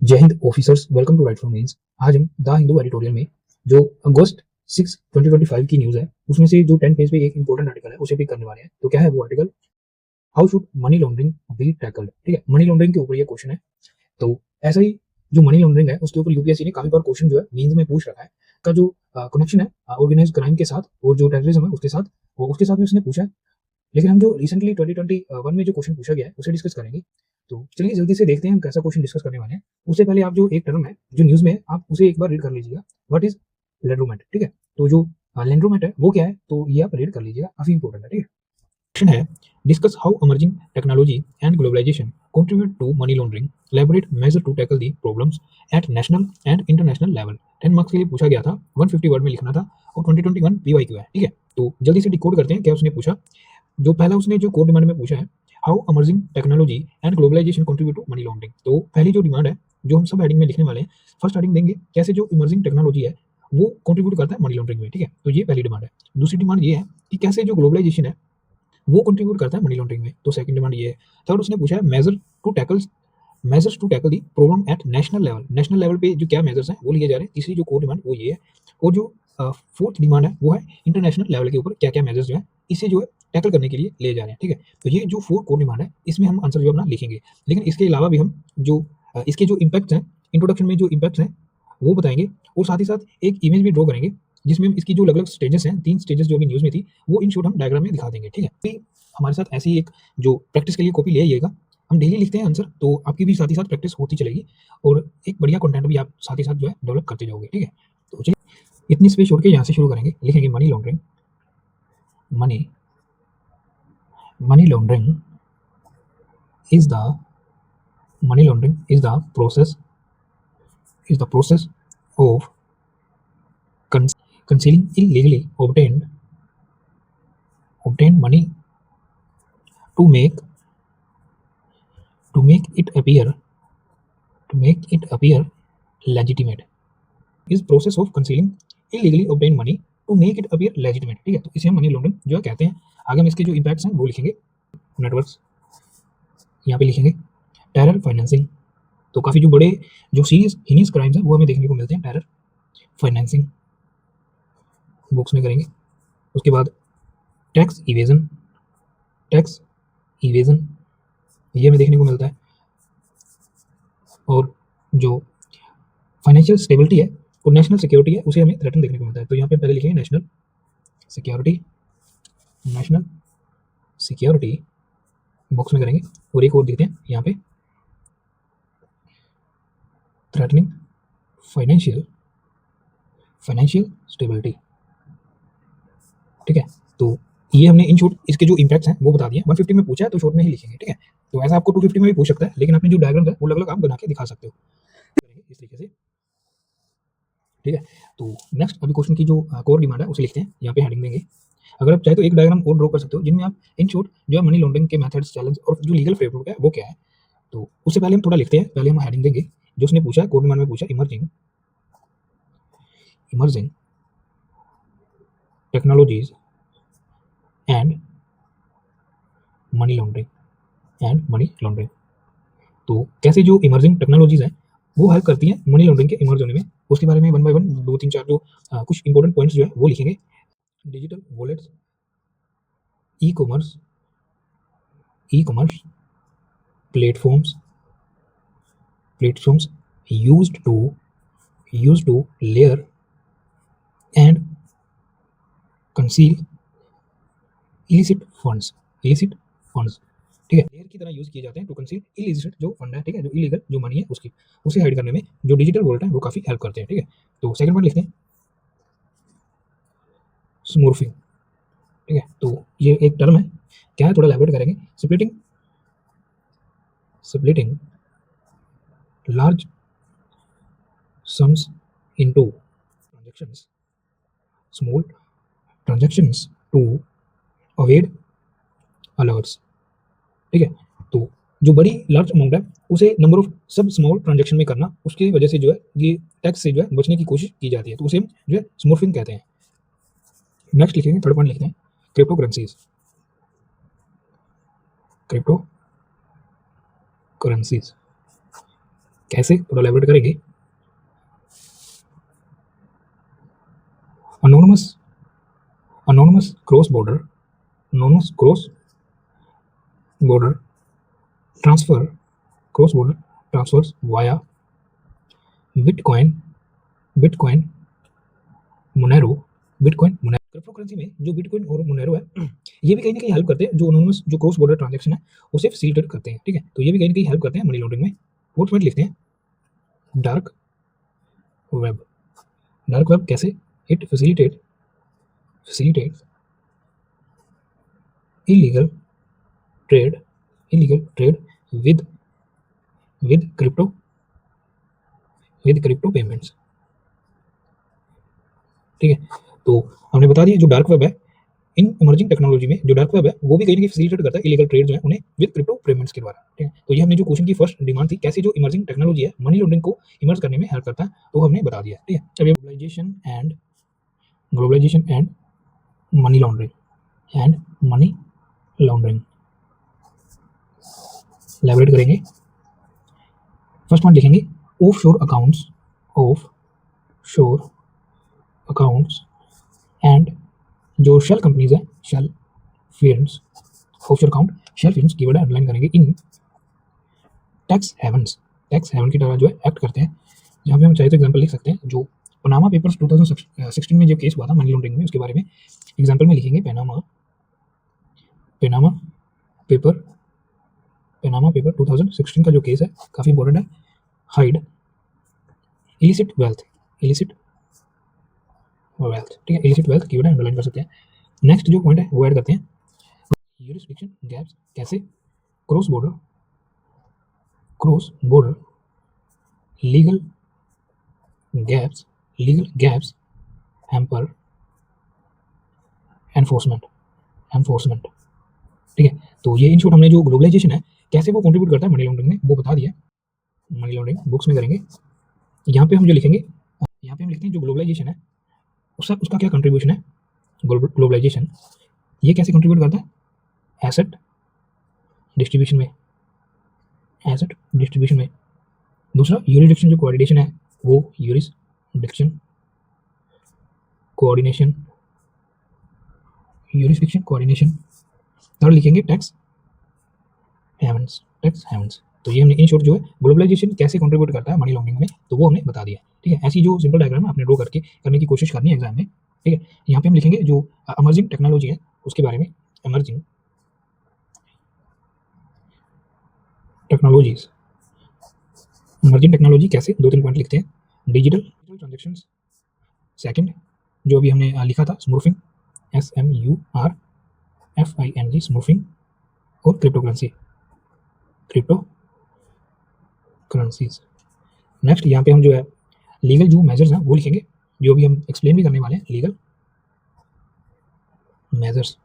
जय हिंद officers, welcome to write from mains. आज हम द हिंदू एडिटोरियल में जो अगस्त 6 2025 की न्यूज है उसमें से जो 10 पेज पे एक इंपॉर्टेंट आर्टिकल है उसे पिक करने वाले हैं। तो क्या है वो article? How should money laundering B tackled. ठीक है, मनी लॉन्ड्रिंग के ऊपर ये क्वेश्चन है। तो ऐसा ही जो मनी लॉन्ड्रिंग है उसके ऊपर यूपीएससी ने काफी बार क्वेश्चन जो है मेंस में पूछ रखा है। का जो कनेक्शन है ऑर्गेनाइज क्राइम के साथ और जो टेररिज्म है उसके साथ, वो उसके साथ भी उसने पूछा है। लेकिन हम जो रिसेंटली 2021 में जो क्वेश्चन पूछा गया है उसे डिस्कस करेंगे। तो चलिए जल्दी से देखते हैं हम कैसा क्वेश्चन डिस्कस करने वाले हैं। उससे पहले आप जो एक टर्म है जो न्यूज में है आप उसे एक बार रीड कर लीजिएगा। What is laundromat. ठीक है, तो जो लैंड्रोमेट है वो क्या है, तो ये आप रीड कर लीजिएगा, काफी इंपॉर्टेंट है। ठीक है, क्वेश्चन है discuss how emerging technology and globalisation contribute to money laundering, elaborate measure to tackle the problems at national and international level. 10 marks के लिए पूछा गया था, 150 वर्ड में लिखना था और 2021 पीवाईक्यू है। ठीक है, तो जल्दी से डिकोड करते हैं क्या उसने पूछा। जो पहला उसने जो कोर डिमांड में पूछा है, how emerging technology and globalisation contribute to money laundering. तो पहली जो डिमांड है जो हम सब हेडिंग में लिखने वाले हैं, फर्स्ट हेडिंग देंगे कैसे जो इमर्जिंग टेक्नोलॉजी है वो कंट्रीब्यूट करता है मनी लॉन्ड्रिंग में। ठीक है, तो ये पहली डिमांड है। दूसरी डिमांड ये है कि कैसे जो ग्लोबलाइजेशन है वो कंट्रीब्यूट करता है मनी लॉन्ड्रिंग में, तो सेकंड डिमांड ये है। थर्ड उसने पूछा है measures to tackle the problem at national level, national level पे जो क्या मेजर्स हैं वो लिए जा रहे हैं। तीसरी जो कोर डिमांड वो ये है। और जो फोर्थ डिमांड है वो है इंटरनेशनल लेवल के ऊपर क्या क्या मेजर्स जो है इसे जो है टैकल करने के लिए ले जा रहे हैं। ठीक है, तो ये जो फोर कोर डिमांड है इसमें हम आंसर जो अपना लिखेंगे। लेकिन इसके अलावा भी हम जो इसके जो इम्पैक्ट्स हैं, इंट्रोडक्शन में जो इम्पैक्ट्स हैं वो बताएंगे और साथ ही साथ एक इमेज भी ड्रॉ करेंगे जिसमें हम इसकी जो अलग अलग स्टेजेस हैं, 3 स्टेजेस जो अभी न्यूज़ में थी, वो इन शॉर्ट हम डायग्राम में दिखा देंगे। ठीक है, तो हमारे साथ ऐसी एक जो प्रैक्टिस के लिए कॉपी ले आइएगा। हम डेली लिखते हैं आंसर, तो आपकी भी साथ ही साथ प्रैक्टिस होती चलेगी और एक बढ़िया कंटेंट भी आप साथ ही साथ जो है डेवलप करते जाओगे। ठीक है, तो चलिए इतनी स्पेस छोड़ के यहाँ से शुरू करेंगे। लिखेंगे money laundering. Money money laundering is the money laundering is the process of concealing illegally obtained money to make to make it appear legitimate, is process of concealing illegally obtained money to make it appear legitimate। ठीक है, तो इसे हम money laundering जो है कहते हैं। आगे हम इसके जो इम्पैक्ट्स हैं वो लिखेंगे। नेटवर्क्स यहाँ पे लिखेंगे। टेरर फाइनेंसिंग, तो काफ़ी जो बड़े जो सीरियस हीनियस क्राइम्स हैं वो हमें देखने को मिलते हैं टेरर फाइनेंसिंग बुक्स में करेंगे। उसके बाद टैक्स इवेजन ये हमें देखने को मिलता है। और जो फाइनेंशियल स्टेबिलिटी है और नेशनल सिक्योरिटी है उसे हमें थ्रेटन देखने को मिलता है। तो यहाँ पे पहले लिखेंगे नेशनल सिक्योरिटी बॉक्स में करेंगे और एक और देखते हैं यहाँ पे थ्रेटनिंग फाइनेंशियल स्टेबिलिटी। ठीक है, तो ये हमने इन शॉर्ट इसके जो इम्पैक्ट्स हैं वो बता दिए। 150 में पूछा है तो शॉर्ट में ही लिखेंगे। ठीक है, तो ऐसा आपको 250 में भी पूछ सकता है, लेकिन अपने जो डायग्राम है वो अलग अलग आप बना के दिखा सकते हो इस तरीके से। ठीक है, तो नेक्स्ट अभी क्वेश्चन की जो कोर डिमांड है उसे लिखते हैं। यहाँ पे हेडिंग देंगे। अगर आप चाहे तो एक डायग्राम और ड्रॉ कर सकते हो जिनमें आप इन शॉर्ट जो है मनी लॉन्ड्रिंग के मेथड्स, चैलेंज और जो लीगल फ्रेमवर्क है वो क्या है। तो उससे पहले हम थोड़ा लिखते हैं। पहले हम हेडिंग देंगे जो उसने पूछा है, कोर डिमांड में पूछा emerging technologies and money laundering. तो कैसे जो इमर्जिंग टेक्नोलॉजीज हैं वो हेल्प करती हैं मनी लॉन्ड्रिंग के इमर्ज होने में। उसके बारे में 1 बाय 1 2 3 4 जो कुछ इंपॉर्टेंट पॉइंट्स जो है वो लिखेंगे। Digital wallets, e commerce platforms used to layer and conceal illicit funds। ठीक है, लेयर की तरह यूज किए जाते हैं टू कंसील इलिसिट जो फंड है। ठीक है, जो इलीगल जो मनी है उसकी उसे हाइड करने में जो डिजिटल वॉलेट है वो काफी हेल्प करते हैं। ठीक है, तो सेकंड पॉइंट लिखते हैं स्मूर्फिंग। ठीक है, तो ये एक टर्म है, क्या है थोड़ा एलैबोरेट करेंगे। splitting large sums into small transactions to avoid alerts। ठीक है, तो जो बड़ी लार्ज अमाउंट है उसे नंबर ऑफ सब स्मॉल ट्रांजेक्शन में करना, उसकी वजह से जो है ये टैक्स से जो है बचने की कोशिश की जाती है, तो उसे हम जो है स्मूर्फिंग कहते हैं। नेक्स्ट लिखेंगे, थर्ड पॉइंट लिखते हैं क्रिप्टो करेंसीज। कैसे थोड़ा एलैबोरेट करेंगे। Anonymous anonymous cross border transfer cross border transfers via bitcoin monero crypto currency में जो बिटकॉइन और मोनेरो है ये भी कहीं ना कहीं हेल्प करते हैं, जो अनोनिमस जो क्रॉस बॉर्डर ट्रांजैक्शन है उसे फैसिलिटेट करते हैं। ठीक है, तो ये भी कहीं ना कहीं हेल्प करते हैं मनी लॉन्ड्रिंग में। फोर्थ पॉइंट लिखते हैं डार्क वेब कैसे it facilitate illegal trade with crypto payments. ठीक है, तो हमने बता दिया जो डार्क वेब है इन इमर्जिंग टेक्नोलॉजी में, जो डार्क वेब है वो भी कहीं ना कहीं फैसिलिटेट करता है इलीगल ट्रेड जो है उन्हें विद क्रिप्टो पेमेंट्स के द्वारा। ठीक है, तो ये हमने जो क्वेश्चन की फर्स्ट डिमांड थी कैसे जो इमर्जिंग टेक्नोलॉजी है मनी लॉन्ड्रिंग को इमर्ज करने में हेल्प करता है, तो हमने बता दिया। ठीक है, अब globalisation and money laundering elaborate करेंगे। फर्स्ट पॉइंट लिखेंगे ऑफ शोर अकाउंट्स एंड जो शेल कंपनीज है shell firms offshore account shell firms keyword underline करेंगे इन टैक्स हेवन की तरह जो है एक्ट करते हैं। यहाँ पे हम चाहे तो एग्जांपल लिख सकते हैं, जो पनामा पेपर्स 2016 में जो केस हुआ था मनी लॉन्ड्रिंग में उसके बारे में एग्जांपल में लिखेंगे पनामा पेपर 2016 का जो केस है काफी इंपॉर्टेंट है। हाइड इलिसिट वेल्थ, ठीक है, इलिसिट वेल्थ कीवर्ड अंडरलाइन कर सकते हैं। नेक्स्ट जो पॉइंट है वो ऐड करते हैं यूरिसडिक्शन गैप्स कैसे cross border legal gaps hamper enforcement. ठीक है, तो ये इन शॉर्ट हमने जो ग्लोबलाइजेशन है कैसे वो कंट्रीब्यूट करता है मनी लॉन्ड्रिंग में वो बता दिया। मनी लॉन्ड्रिंग बुक्स में करेंगे। यहाँ पे हम जो लिखेंगे, यहाँ पे हम लिखते हैं जो ग्लोबलाइजेशन है उसका क्या कंट्रीब्यूशन है। ग्लोबलाइजेशन ये कैसे कंट्रीब्यूट करता है एसेट डिस्ट्रीब्यूशन में। दूसरा यूरिसडिक्शन जो कोऑर्डिनेशन है वो यूरिसडिक्शन कोऑर्डिनेशन। थर्ड लिखेंगे टैक्स हेवंस। तो ये हमने इन शॉर्ट जो है ग्लोबलाइजेशन कैसे कंट्रीब्यूट करता है मनी लॉन्ड्रिंग में तो वो हमने बता दिया। ठीक है, ऐसी जो सिंपल डायग्राम है आपने ड्रॉ करने की कोशिश करनी है एग्जाम में। ठीक है, यहाँ पे हम लिखेंगे जो इमर्जिंग टेक्नोलॉजी है उसके बारे में। इमर्जिंग टेक्नोलॉजी कैसे, 2-3 पॉइंट लिखते हैं। डिजिटल ट्रांजेक्शंस, सेकंड जो अभी हमने लिखा था स्मूफिंग SMURFING स्मूफिंग, और क्रिप्टो करेंसीज। नेक्स्ट यहाँ पे हम जो है लीगल जो मेजर्स हैं वो लिखेंगे, जो भी हम एक्सप्लेन भी करने वाले हैं लीगल मेजर्स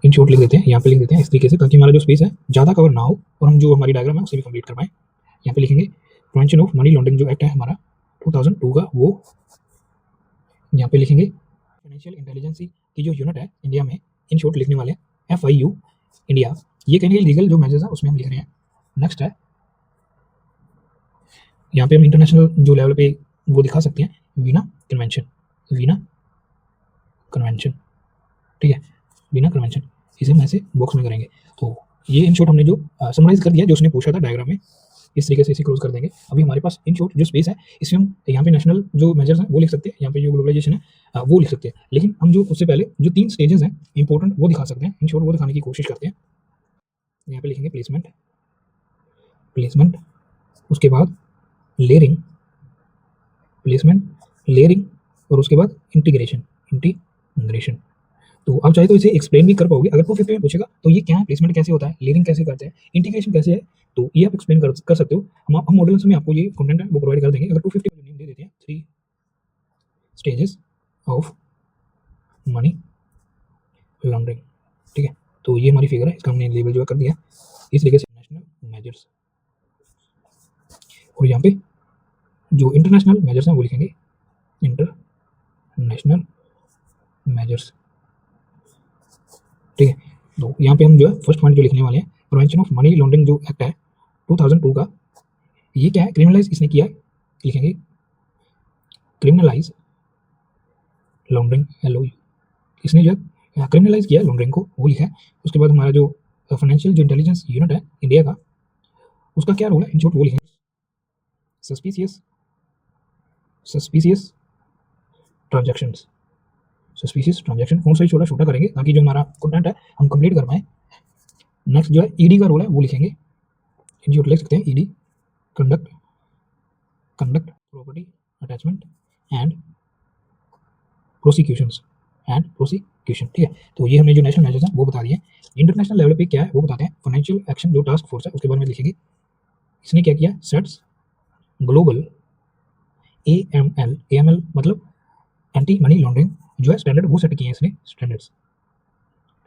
इन शॉर्ट लिख देते हैं, यहाँ पे लिख देते हैं इस तरीके से ताकि हमारा जो स्पेस है ज़्यादा कवर ना हो और हम जो हमारी डायग्राम है उसे भी कंप्लीट कर पाएँ। यहाँ पे लिखेंगे प्रिवेंशन ऑफ मनी लॉन्ड्रिंग जो एक्ट है हमारा 2002 का वो यहाँ पे लिखेंगे। फाइनेंशियल इंटेलिजेंस की जो यूनिट है इंडिया में इन शॉर्ट लिखने वाले हैं FIU इंडिया। ये कहेंगे लीगल जो मेजर्स है उसमें हम लिख रहे हैं। नेक्स्ट है यहाँ पे हम इंटरनेशनल जो लेवल पे वो दिखा सकते हैं वीना कन्वेंशन। ठीक है, वीना कन्वेंशन इसे हम ऐसे बॉक्स में करेंगे। तो ये इन शॉर्ट हमने जो समराइज कर दिया जो उसने पूछा था डायग्राम में, इस तरीके से इसे क्लोज कर देंगे। अभी हमारे पास इन शॉर्ट जो स्पेस है इसमें हम यहाँ पे नेशनल जो मेजर्स हैं वो लिख सकते हैं, यहाँ पे जो ग्लोबलाइजेशन है वो लिख सकते हैं, लेकिन हम जो उससे पहले जो 3 स्टेजेस हैं इंपॉर्टेंट वो दिखा सकते हैं। इन शॉर्ट वो दिखाने की कोशिश करते हैं। यहाँ पे लिखेंगे प्लेसमेंट, उसके बाद लेयरिंग और उसके बाद इंटीग्रेशन। तो आप चाहे तो इसे एक्सप्लेन भी कर पाओगे अगर 250 में पूछेगा तो ये क्या है, प्लेसमेंट कैसे होता है, लेयरिंग कैसे करते हैं, इंटीग्रेशन कैसे है, तो ये आप एक्सप्लेन कर सकते हो। हम मॉडल्स में आपको ये कंटेंट है वो प्रोवाइड कर देंगे। अगर 250 में नेम दे देते हैं 3 स्टेजेस ऑफ मनी लॉन्ड्रिंग। ठीक है, तो ये हमारी फिगर है, इसका हमने लेबल जो कर दिया इस तरीके से नेशनल मेजर्स, और यहाँ पे जो इंटरनेशनल मेजर्स हैं वो लिखेंगे इंटरनेशनल मेजर्स। ठीक है, तो यहाँ पे हम जो है फर्स्ट पॉइंट जो लिखने वाले हैं प्रिवेंशन ऑफ मनी लॉन्ड्रिंग जो एक्ट है 2002 का। ये क्या है, क्रिमिनलाइज इसने किया है, लिखेंगे क्रिमिनलाइज लॉन्ड्रिंग, एलओ, इसने जो क्रिमिनलाइज किया लॉन्ड्रिंग को, वो लिखा है। उसके बाद हमारा जो फाइनेंशियल जो इंटेलिजेंस यूनिट है इंडिया का, उसका क्या रोल है, इन शॉर्ट वो लिखेंगे suspicious transactions, suspicious transaction. Phone size छोटा करेंगे ताकि जो हमारा कंटेंट है हम कंप्लीट कर पाए। नेक्स्ट जो है ईडी का रोल है वो लिखेंगे, इन शॉर्ट लिख सकते हैं ED, conduct property attachment and prosecution, ठीक है। तो ये हमने जो नेशनल मेजर्स हैं वो बता दिए। इंटरनेशनल लेवल पे क्या है वो बताते हैं, फाइनेंशियल एक्शन जो टास्क फोर्स है उसके बारे में लिखेंगे। इसने क्या किया, सेट्स ग्लोबल AML मतलब एंटी मनी लॉन्ड्रिंग जो है स्टैंडर्ड वो सेट किए हैं इसने स्टैंडर्ड्स,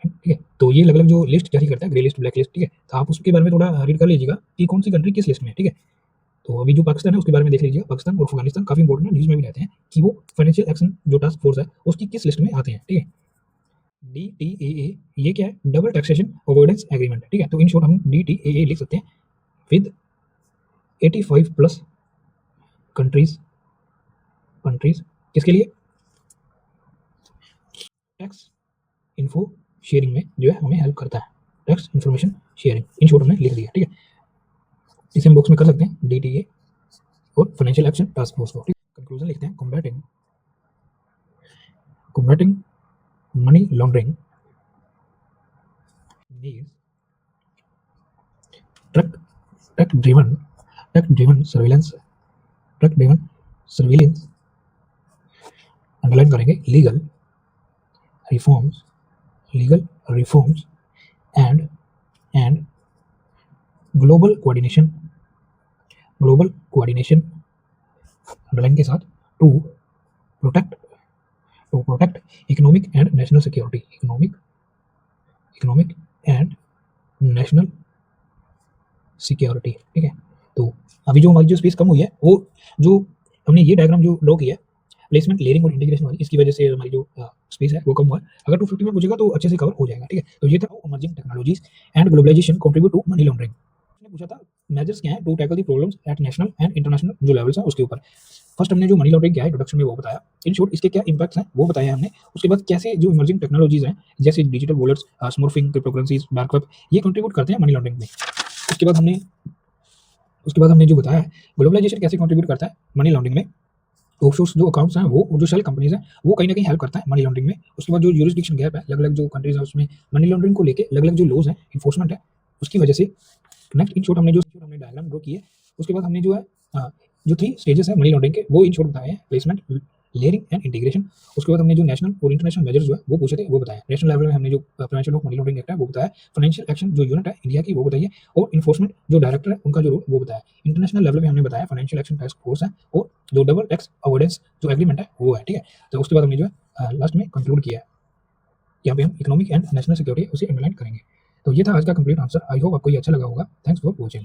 ठीक है। तो ये अलग अलग जो लिस्ट जारी करता है, ग्रे लिस्ट, ब्लैक लिस्ट, ठीक है। तो आप उसके बारे में थोड़ा रीड कर लीजिएगा कि कौन सी कंट्री किस लिस्ट में है, ठीक है। तो अभी जो पाकिस्तान है उसके बारे में देख लीजिएगा, पाकिस्तान और अफगानिस्तान काफी इंपॉर्टेंट है, न्यूज में भी रहते हैं कि वो फाइनेंशियल एक्शन जो टास्क फोर्स है उसकी किस लिस्ट में आते हैं, ठीक है। DTAA ये क्या है, डबल टैक्सेशन अवॉइडेंस एग्रीमेंट, ठीक है। तो इन शॉर्ट हम DTAA लिख सकते हैं विद 85 प्लस कंट्रीज किसके लिए, टैक्स इन्फो शेयरिंग में जो है हमें हेल्प करता है, tax information sharing, in short हमने लिख दिया, ठीक है। इसे हम बॉक्स में कर सकते हैं DTA और फाइनेंशियल एक्शन टास्क फोर्स को। कंक्लूजन लिखते हैं, combating money laundering needs tech-driven surveillance, underline करेंगे, legal reforms and global coordination underline के साथ to protect economic and national security, economic and national security, ठीक है। तो अभी जो हमारी जो स्पेस कम हुई है, वो जो हमने ये डायग्राम जो ड्रॉ किया है प्लेसमेंट, लेयरिंग और इंटीग्रेशन वाली, इसकी वजह से हमारी जो स्पेस है वो कम हुआ है। अगर 250 में पूछेगा तो अच्छे से कवर हो जाएगा, ठीक है। तो ये था emerging technologies and globalisation contribute to money laundering. उसने पूछा था मेजर्स क्या है to tackle the problems at national and international जो लेवल्स हैं उसके ऊपर। फर्स्ट हमने जो मनी लॉन्ड्रिंग क्या है इंट्रोडक्शन में वो बताया, इन शॉर्ट इसके क्या इंपैक्ट्स हैं वो बताया हमने। उसके बाद कैसे जो इमर्जिंग टेक्नोलॉजीज हैं जैसे digital wallets, smurfing, cryptocurrencies, dark web, ये कंट्रीब्यूट करते हैं मनी लॉन्ड्रिंग में। उसके बाद हमने जो बताया ग्लोबलाइजेशन कैसे कंट्रीब्यूट करता है मनी लॉन्ड्रिंग में। ऑफशोर जो अकाउंट्स हैं वो जो शेल कंपनीज हैं वो कहीं ना कहीं हेल्प करता है मनी लॉन्ड्रिंग में। उसके बाद जो यूरिसडिक्शन गैप है, अलग अलग जो कंट्रीज है उसमें मनी लॉन्ड्रिंग को लेके अलग अलग जो लॉज हैं, इन्फोर्समेंट है, उसकी वजह से। नेक्स्ट इन शॉर्ट हमने डायग्राम ड्रॉ किए। उसके बाद हमने जो है जो 3 स्टेजेस हैं मनी लॉन्ड्रिंग के वो इन शॉर्ट बताए हैं, प्लेसमेंट, लेयरिंग एंड इंटीग्रेशन। उसके बाद हमने जो नेशनल और इंटरनेशनल मेजर्स जो है वो पूछे थे वो बताया। नेशनल लेवल में हमने जो prevention of money laundering act है वो बताया, फाइनेंशियल एक्शन जो यूनिट है इंडिया की वो बताइए, और इन्फोर्समेंट जो डायरेक्टर है उनका जो रोल वो बताया। इंटरनेशनल लेवल में हमने बताया फाइनेंशियल एक्शन टास्क फोर्स है, और जो डबल टैक्स अवॉइडेंस जो एग्रीमेंट है वो है, ठीक है। तो उसके बाद हमने जो है लास्ट में कंक्लूड किया है, यहाँ पे हम इकोनॉमिक एंड नेशनल सिक्योरिटी उसे अंडरलाइन करेंगे। तो ये था आज का कंप्लीट आंसर। आई होप आपको ये अच्छा लगा होगा। Thanks for watching.